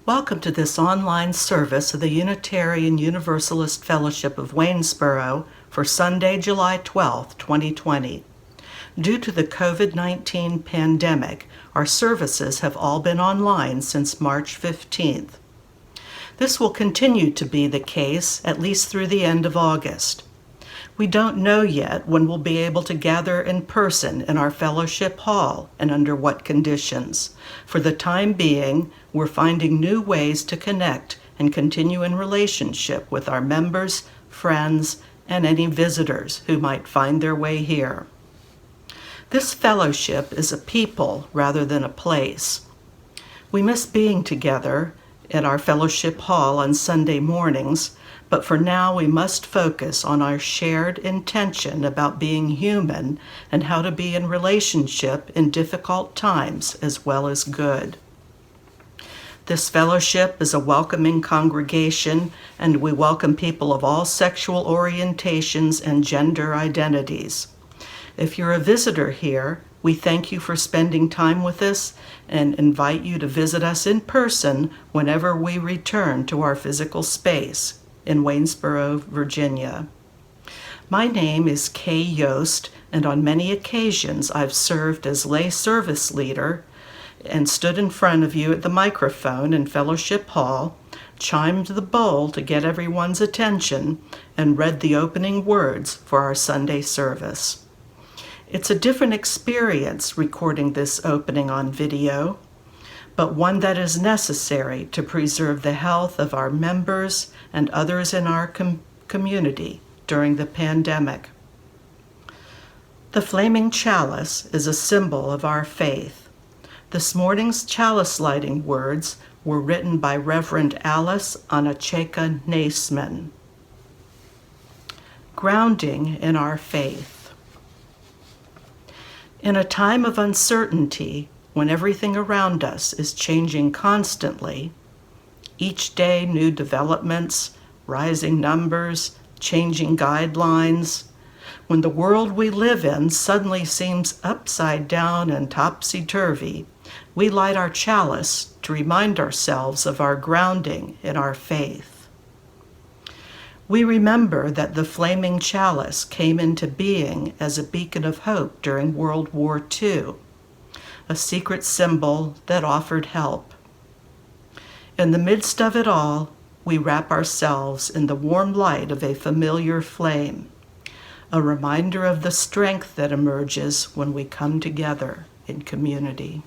Welcome to this online service of the Unitarian Universalist Fellowship of Waynesboro for Sunday, July 12, 2020. Due to the COVID-19 pandemic, our services have all been online since March 15th. This will continue to be the case at least through the end of August. We don't know yet when we'll be able to gather in person in our fellowship hall and under what conditions. For the time being, we're finding new ways to connect and continue in relationship with our members, friends, and any visitors who might find their way here. This fellowship is a people rather than a place. We miss being together at our fellowship hall on Sunday mornings, but for now we must focus on our shared intention about being human and how to be in relationship in difficult times as well as good. This fellowship is a welcoming congregation, and we welcome people of all sexual orientations and gender identities. If you're a visitor here, we thank you for spending time with us and invite you to visit us in person whenever we return to our physical space in Waynesboro, Virginia. My name is Kay Yost, and on many occasions I've served as lay service leader and stood in front of you at the microphone in Fellowship Hall, chimed the bowl to get everyone's attention, and read the opening words for our Sunday service. It's a different experience recording this opening on video, but one that is necessary to preserve the health of our members and others in our community during the pandemic. The flaming chalice is a symbol of our faith. This morning's chalice lighting words were written by Reverend Alice Anacheka Naisman. Grounding in our faith. In a time of uncertainty, when everything around us is changing constantly, each day new developments, rising numbers, changing guidelines, when the world we live in suddenly seems upside down and topsy-turvy, we light our chalice to remind ourselves of our grounding in our faith. We remember that the flaming chalice came into being as a beacon of hope during World War II, a secret symbol that offered help. In the midst of it all, we wrap ourselves in the warm light of a familiar flame, a reminder of the strength that emerges when we come together in community.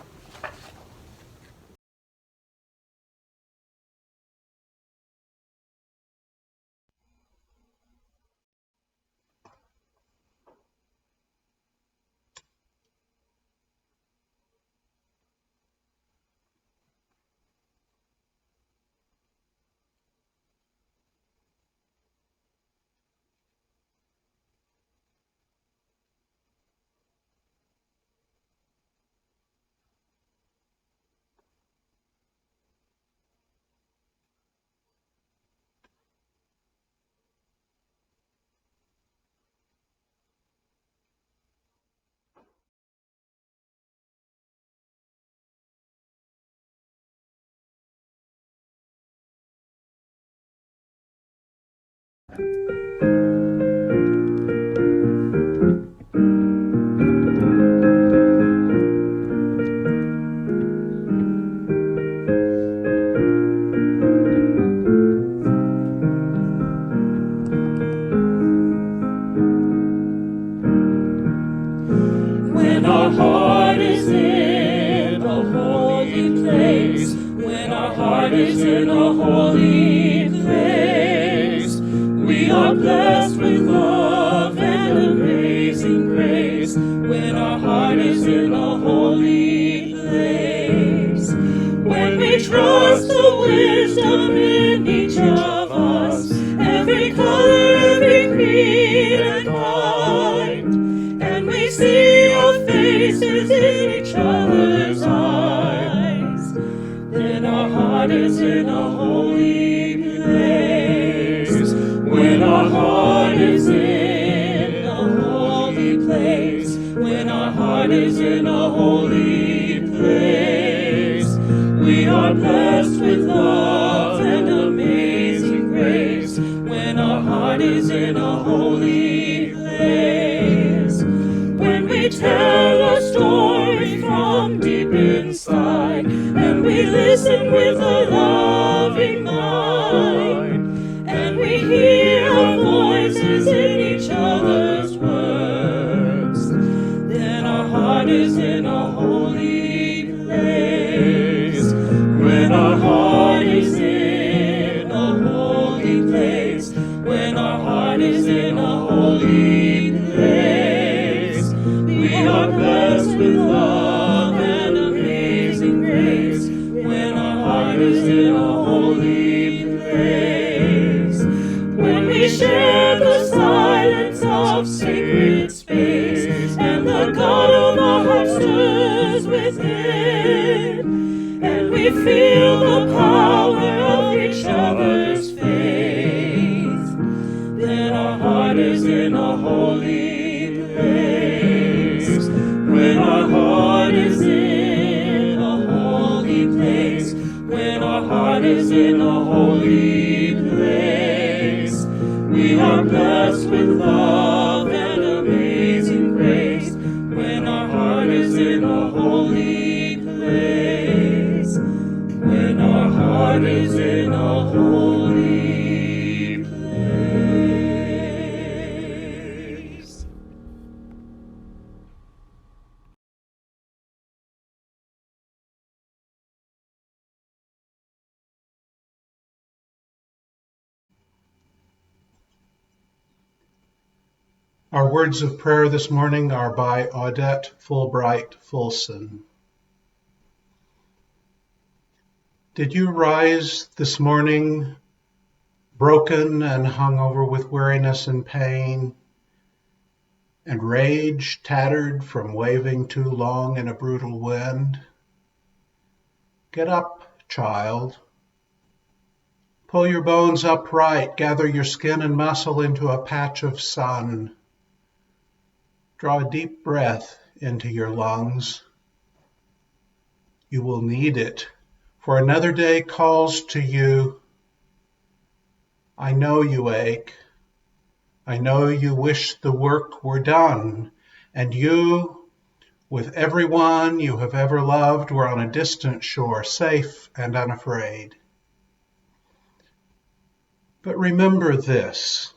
When our heart is in a holy place, we are blessed with love and amazing grace when our heart is in a holy place. When we tell a story from deep inside and we listen with a loving mind, and we hear our voices in each other's words, then our heart is in a holy place. When our heart is in a holy place, when our heart is in a holy place, we are blessed with love and amazing grace. When our heart is in a holy place, when we share the silence of sacred space, and the God of our heart stirs within, and we feel the power of each other's faith, then our heart is in a holy place. When our heart is in a holy place, when our heart is in a holy place, we are blessed with love and amazing grace. When our heart is in a holy place, when our heart is in a holy place. Our words of prayer this morning are by Audette Fulbright Fulson. Did you rise this morning broken and hung over with weariness and pain, and rage tattered from waving too long in a brutal wind? Get up, child. Pull your bones upright, gather your skin and muscle into a patch of sun. Draw a deep breath into your lungs. You will need it, for another day calls to you. I know you ache. I know you wish the work were done, and you, with everyone you have ever loved, were on a distant shore, safe and unafraid. But remember this.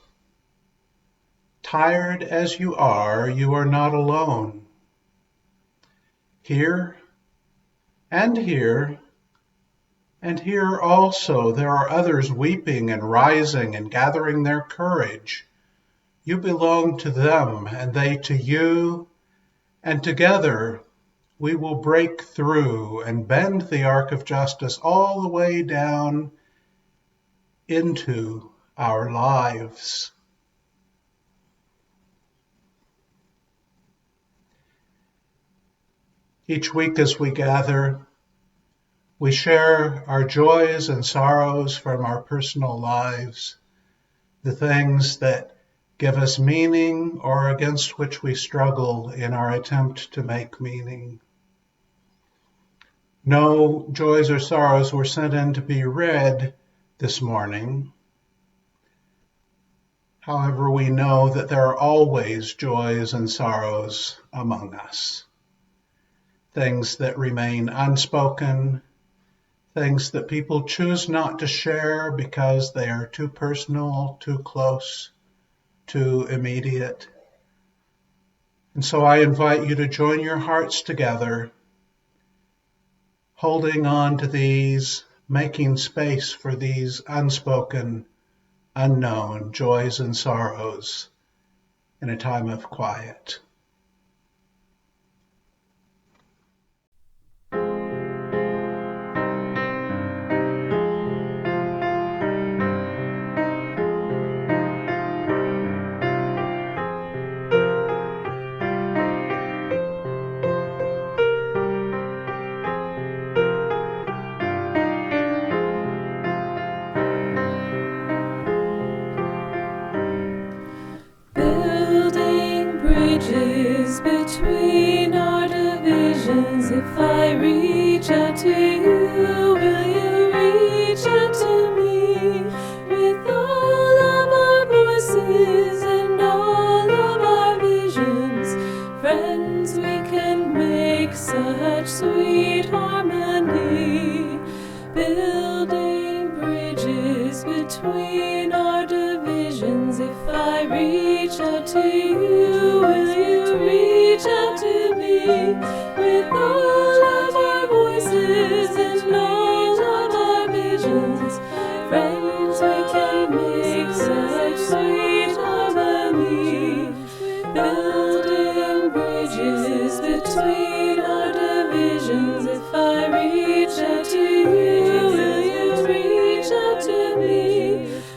Tired as you are not alone. Here and here and here also there are others weeping and rising and gathering their courage. You belong to them and they to you, and together we will break through and bend the arc of justice all the way down into our lives. Each week as we gather, we share our joys and sorrows from our personal lives, the things that give us meaning or against which we struggle in our attempt to make meaning. No joys or sorrows were sent in to be read this morning. However, we know that there are always joys and sorrows among us. Things that remain unspoken, things that people choose not to share because they are too personal, too close, too immediate. And so I invite you to join your hearts together, holding on to these, making space for these unspoken, unknown joys and sorrows in a time of quiet. Bridges between our divisions. If I reach out to you, Friends, we can make such sweet harmony, building bridges between our divisions. If I reach out to you, will you reach out to me? With all of our voices and all of our visions, friends, we can make such sweet harmony, building bridges between our divisions. If I reach out to you, will you reach out to me?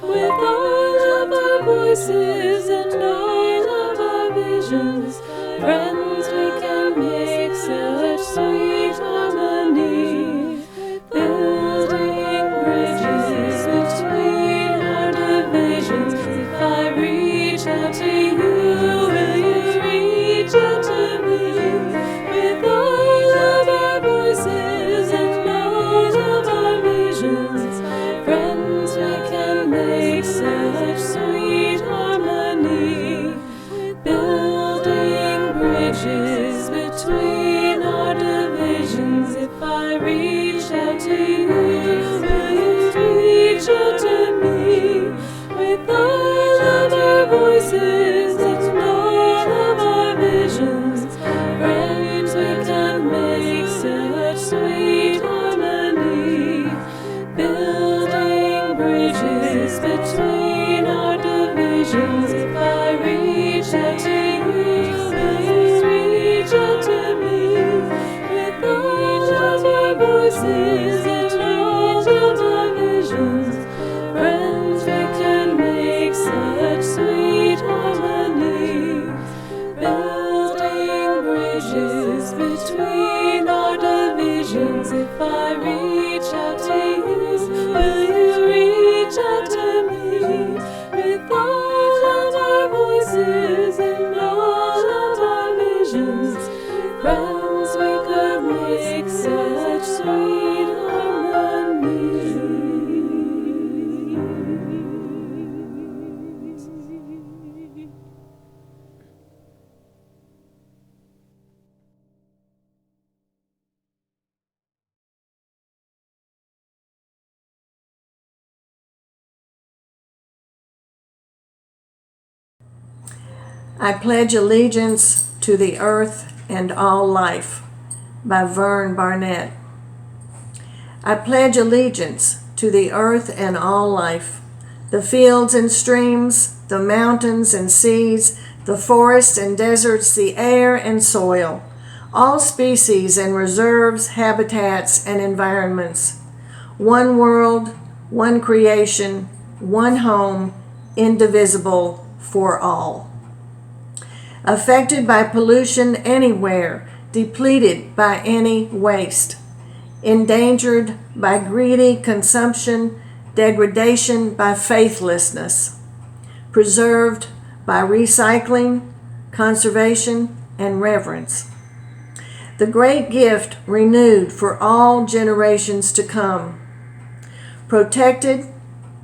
With all of our voices and all of our visions, friends, we can make such sweet harmony, building bridges between our divisions. If I reach out to you, will you reach out to me? With all of our voices and all of our visions, friends, we can make such sweet harmony, building bridges between our divisions. If I reach out to you, will you reach out to me? With all of our voices and all of our visions, friends, we can make such sweet harmony, building bridges between our divisions. If I reach out to you, will you reach out to me? With all of our voices and all of our visions, friends, we can make such sweet harmony, building bridges between our divisions. If I reach out to you, will you reach out to me? With all of our voices and all of our visions, friends, we could make such sweet harmony. I pledge allegiance to the earth and all life, by Vern Barnett. I pledge allegiance to the earth and all life, the fields and streams, the mountains and seas, the forests and deserts, the air and soil, all species and reserves, habitats and environments. One world, one creation, one home, indivisible for all. Affected by pollution anywhere, depleted by any waste, endangered by greedy consumption, degradation by faithlessness, preserved by recycling, conservation, and reverence. The great gift renewed for all generations to come, protected,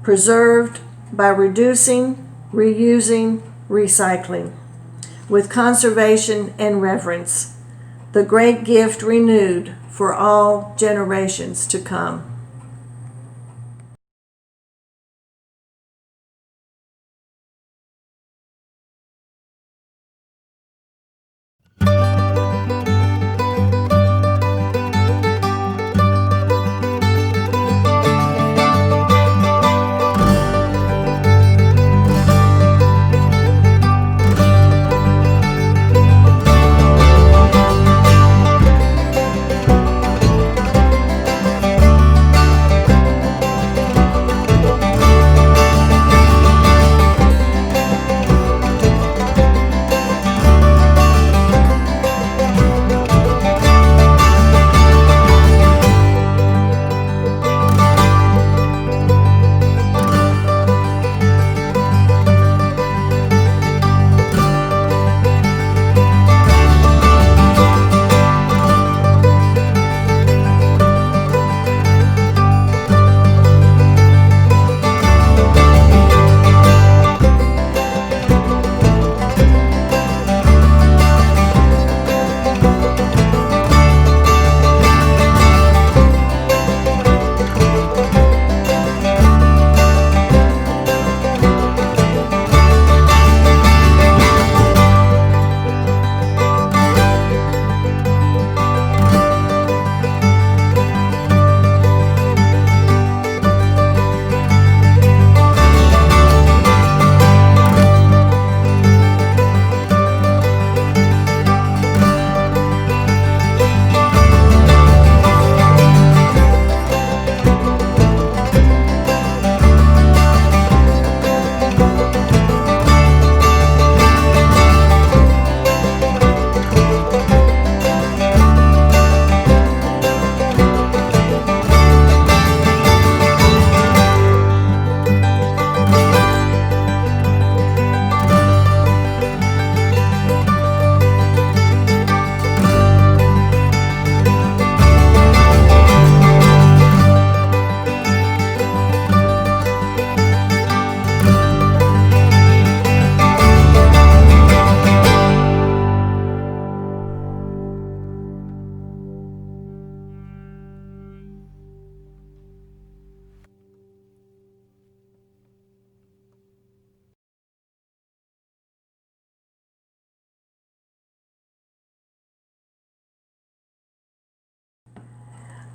preserved by reducing, reusing, recycling, with conservation and reverence, the great gift renewed for all generations to come.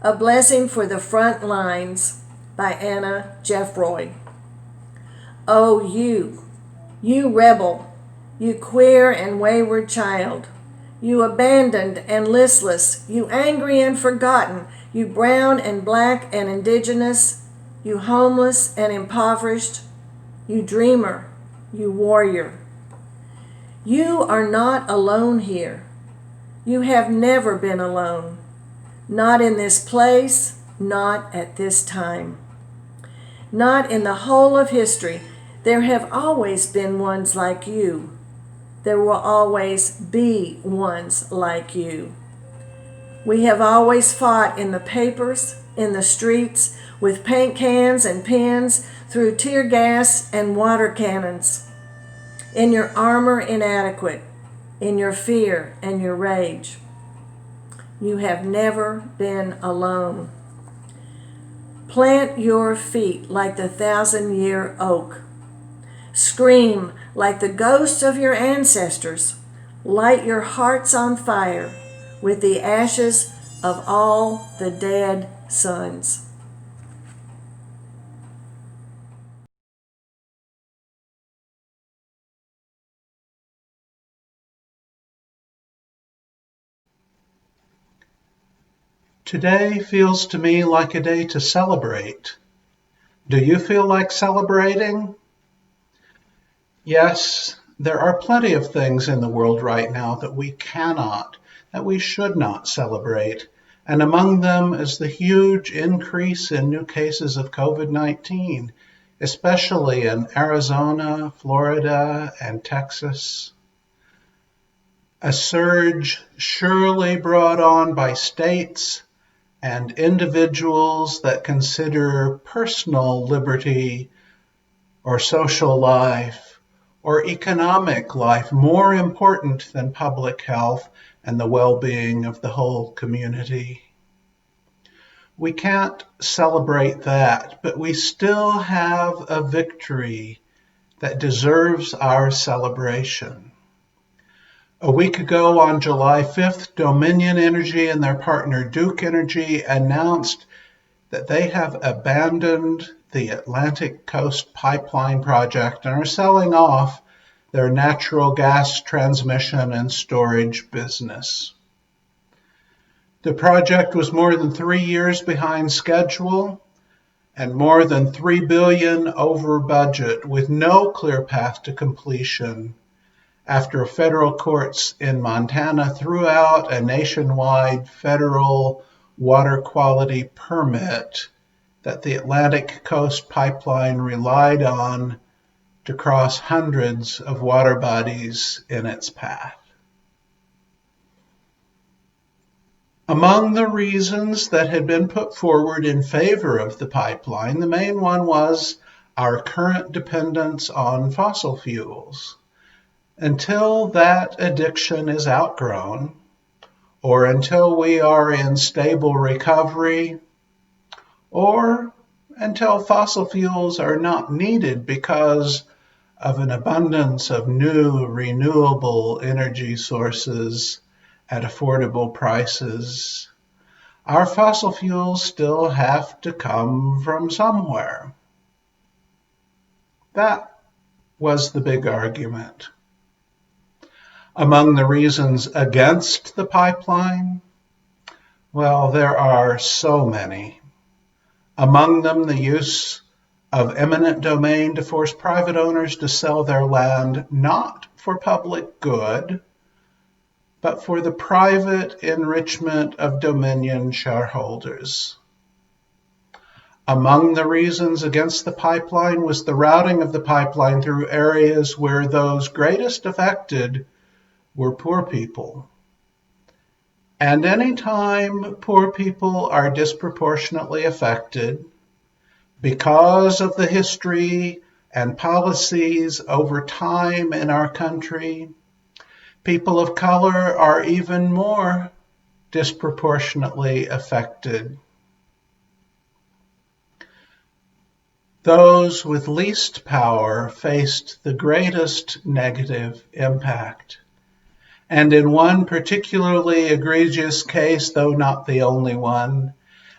A Blessing for the Front Lines by Anna Jeffroy. Oh, you rebel, you queer and wayward child, you abandoned and listless, you angry and forgotten, you brown and black and indigenous, you homeless and impoverished, you dreamer, you warrior. You are not alone here. You have never been alone. Not in this place, not at this time. Not in the whole of history. There have always been ones like you. There will always be ones like you. We have always fought in the papers, in the streets, with paint cans and pens, through tear gas and water cannons. In your armor inadequate, in your fear and your rage. You have never been alone. Plant your feet like the 1,000-year oak. Scream like the ghosts of your ancestors. Light your hearts on fire with the ashes of all the dead sons. Today feels to me like a day to celebrate. Do you feel like celebrating? Yes, there are plenty of things in the world right now that we should not celebrate. And among them is the huge increase in new cases of COVID-19, especially in Arizona, Florida, and Texas. A surge surely brought on by states and individuals that consider personal liberty or social life or economic life more important than public health and the well-being of the whole community. We can't celebrate that, but we still have a victory that deserves our celebration. A week ago on July 5th, Dominion Energy and their partner Duke Energy announced that they have abandoned the Atlantic Coast Pipeline project and are selling off their natural gas transmission and storage business. The project was more than 3 years behind schedule and more than $3 billion over budget, with no clear path to completion, after federal courts in Montana threw out a nationwide federal water quality permit that the Atlantic Coast Pipeline relied on to cross hundreds of water bodies in its path. Among the reasons that had been put forward in favor of the pipeline, the main one was our current dependence on fossil fuels. Until that addiction is outgrown, or until we are in stable recovery, or until fossil fuels are not needed because of an abundance of new renewable energy sources at affordable prices, our fossil fuels still have to come from somewhere. That was the big argument. Among the reasons against the pipeline, well, there are so many. Among them, the use of eminent domain to force private owners to sell their land not for public good, but for the private enrichment of Dominion shareholders. Among the reasons against the pipeline was the routing of the pipeline through areas where those greatest affected were poor people. And anytime poor people are disproportionately affected because of the history and policies over time in our country, people of color are even more disproportionately affected. Those with least power faced the greatest negative impact. And in one particularly egregious case, though not the only one,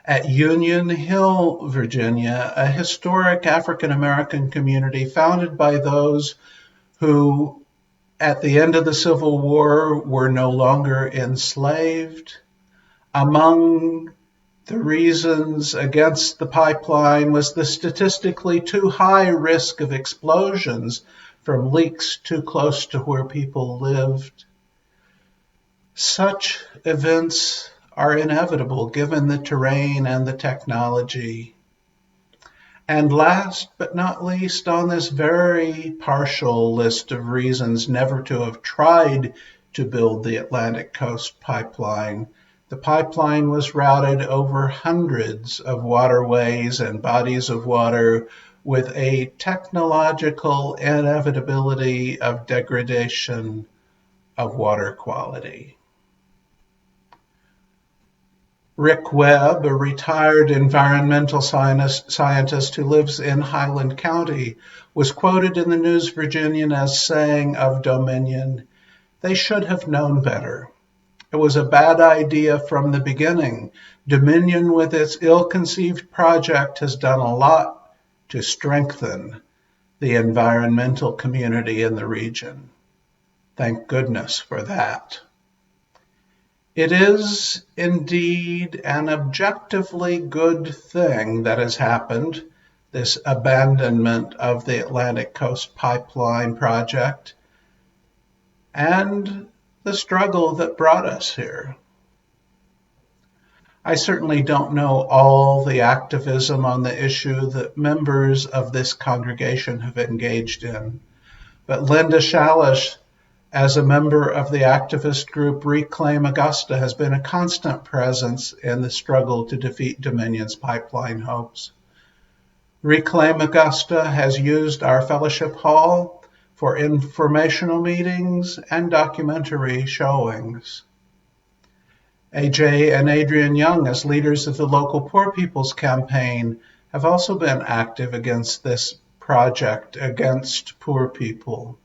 at Union Hill, Virginia, a historic African American community founded by those who, at the end of the Civil War, were no longer enslaved. Among the reasons against the pipeline was the statistically too high risk of explosions from leaks too close to where people lived. Such events are inevitable given the terrain and the technology. And last but not least, on this very partial list of reasons never to have tried to build the Atlantic Coast Pipeline, the pipeline was routed over hundreds of waterways and bodies of water with a technological inevitability of degradation of water quality. Rick Webb, a retired environmental scientist who lives in Highland County, was quoted in the News Virginian as saying of Dominion, "They should have known better. It was a bad idea from the beginning. Dominion, with its ill-conceived project, has done a lot to strengthen the environmental community in the region. Thank goodness for that." It is indeed an objectively good thing that has happened, this abandonment of the Atlantic Coast Pipeline project, and the struggle that brought us here. I certainly don't know all the activism on the issue that members of this congregation have engaged in, but Linda Chalice, as a member of the activist group Reclaim Augusta, has been a constant presence in the struggle to defeat Dominion's pipeline hopes. Reclaim Augusta has used our fellowship hall for informational meetings and documentary showings. AJ and Adrian Young, as leaders of the local Poor People's Campaign, have also been active against this project against poor people.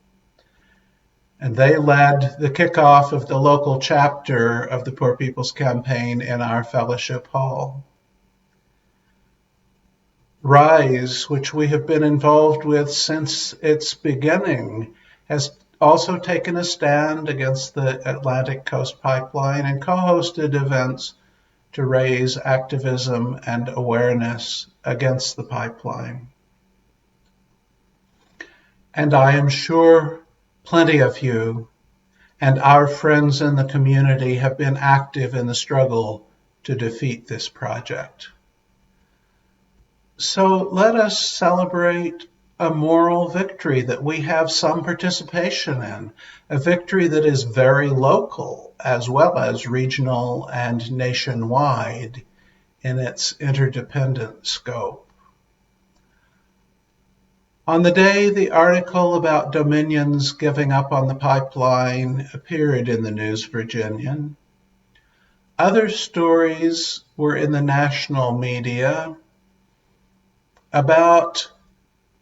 And they led the kickoff of the local chapter of the Poor People's Campaign in our fellowship hall. RISE, which we have been involved with since its beginning, has also taken a stand against the Atlantic Coast Pipeline and co-hosted events to raise activism and awareness against the pipeline. And I am sure plenty of you and our friends in the community have been active in the struggle to defeat this project. So let us celebrate a moral victory that we have some participation in, a victory that is very local as well as regional and nationwide in its interdependent scope. On the day the article about Dominion's giving up on the pipeline appeared in the News Virginian, other stories were in the national media about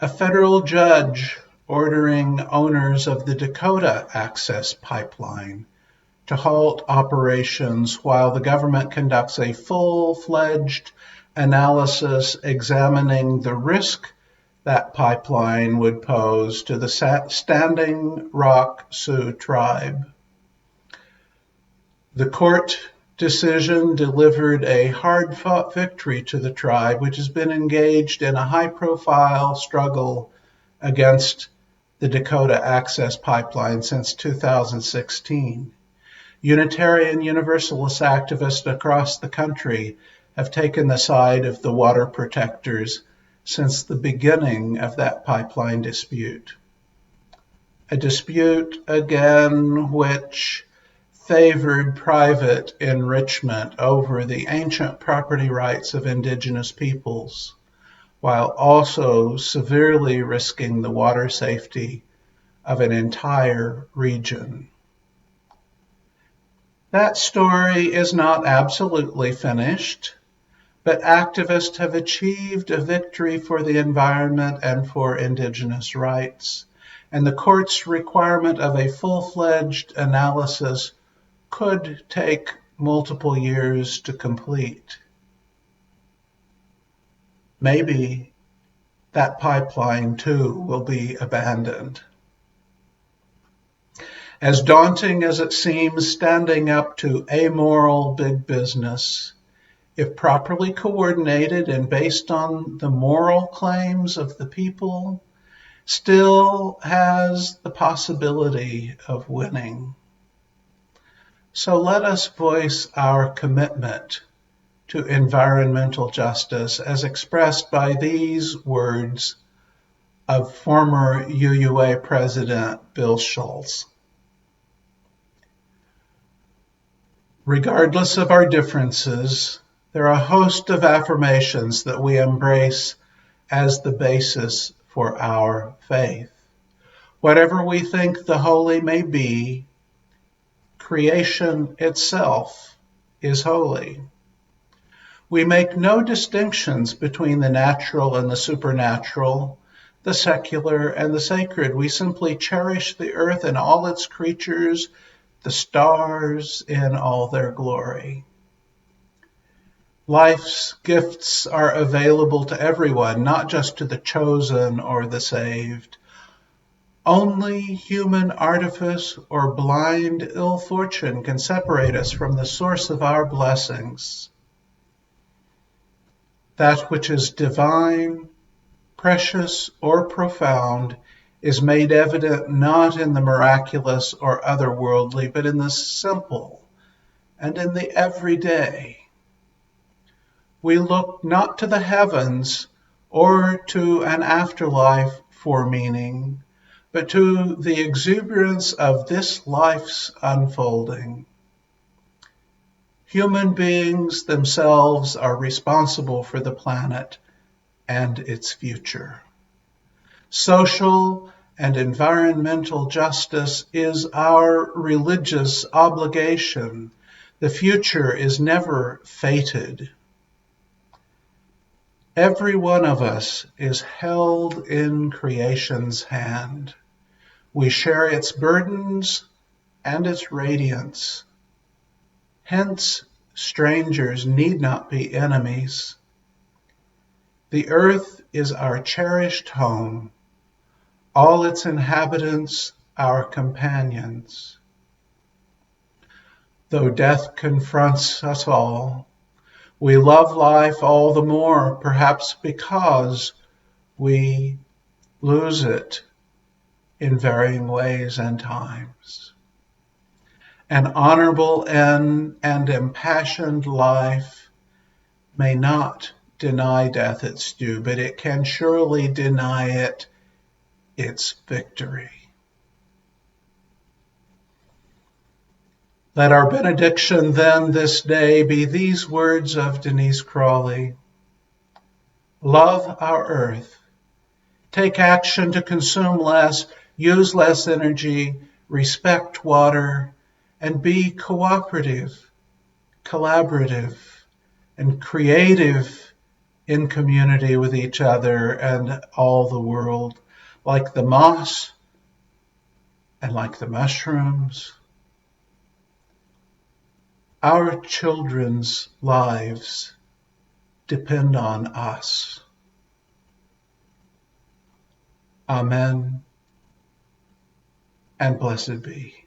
a federal judge ordering owners of the Dakota Access Pipeline to halt operations while the government conducts a full-fledged analysis examining the risk that pipeline would pose to the Standing Rock Sioux tribe. The court decision delivered a hard-fought victory to the tribe, which has been engaged in a high-profile struggle against the Dakota Access Pipeline since 2016. Unitarian Universalist activists across the country have taken the side of the water protectors since the beginning of that pipeline dispute. A dispute, again, which favored private enrichment over the ancient property rights of indigenous peoples, while also severely risking the water safety of an entire region. That story is not absolutely finished, but activists have achieved a victory for the environment and for indigenous rights, and the court's requirement of a full-fledged analysis could take multiple years to complete. maybe that pipeline too will be abandoned. As daunting as it seems, standing up to amoral big business, if properly coordinated and based on the moral claims of the people, still has the possibility of winning. So let us voice our commitment to environmental justice as expressed by these words of former UUA President Bill Schultz. Regardless of our differences, there are a host of affirmations that we embrace as the basis for our faith. Whatever we think the holy may be, creation itself is holy. We make no distinctions between the natural and the supernatural, the secular and the sacred. We simply cherish the earth and all its creatures, the stars in all their glory. Life's gifts are available to everyone, not just to the chosen or the saved. Only human artifice or blind ill fortune can separate us from the source of our blessings. That which is divine, precious, or profound is made evident not in the miraculous or otherworldly, but in the simple and in the everyday. We look not to the heavens or to an afterlife for meaning, but to the exuberance of this life's unfolding. Human beings themselves are responsible for the planet and its future. Social and environmental justice is our religious obligation. The future is never fated. Every one of us is held in creation's hand. We share its burdens and its radiance. Hence, strangers need not be enemies. The earth is our cherished home, all its inhabitants our companions. Though death confronts us all, we love life all the more, perhaps because we lose it in varying ways and times. An honorable and impassioned life may not deny death its due, but it can surely deny it its victory. Let our benediction then this day be these words of Denise Crawley. Love our earth. Take action to consume less, use less energy, respect water, and be cooperative, collaborative, and creative in community with each other and all the world, like the moss and like the mushrooms. Our children's lives depend on us. Amen, and blessed be.